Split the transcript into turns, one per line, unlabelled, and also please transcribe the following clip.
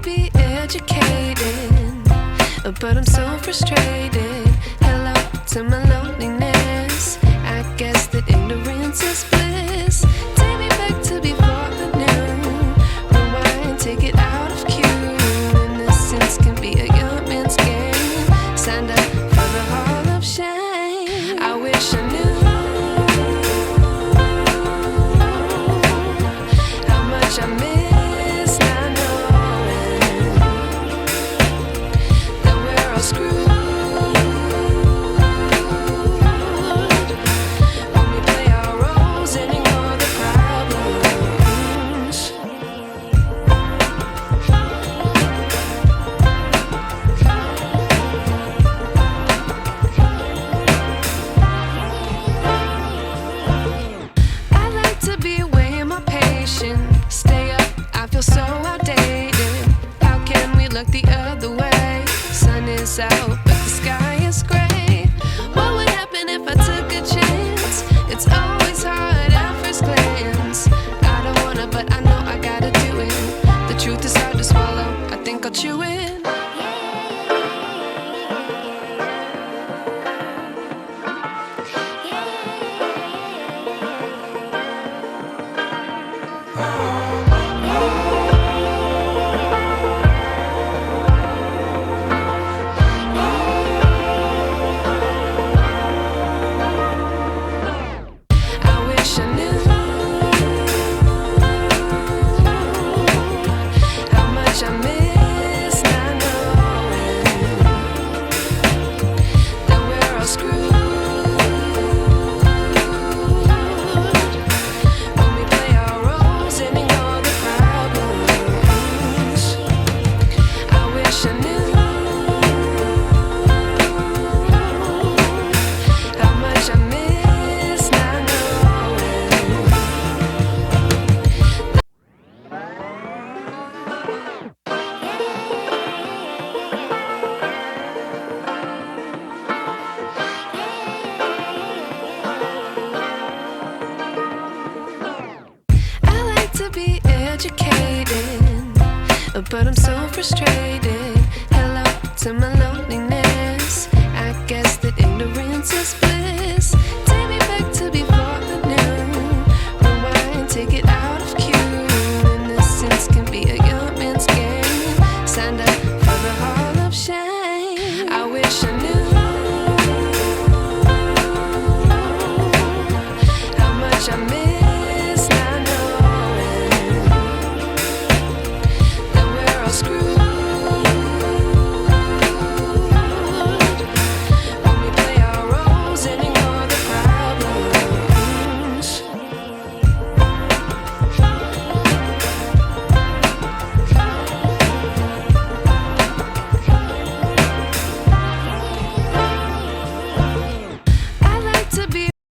be educated, but I'm so frustrated. Hello to my loneliness. I guess that ignorance is bliss. Take me back to before I knew. Rewind, take it out of cue. Innocence can be a young man's game. Signed up for the hall of shame. I wish I knew how much I miss not knowing that we're all screwed. Stay up, I feel so outdated. How can we look the other way? Sun is out, but the sky is gray. What would happen if I took a chance? It's always hard at first glance. I don't wanna, but I know I gotta do it. The truth is hard to swallow, I think I'll chew it. To be educated, but I'm so frustrated. Hello to my loneliness. I guess that ignorance is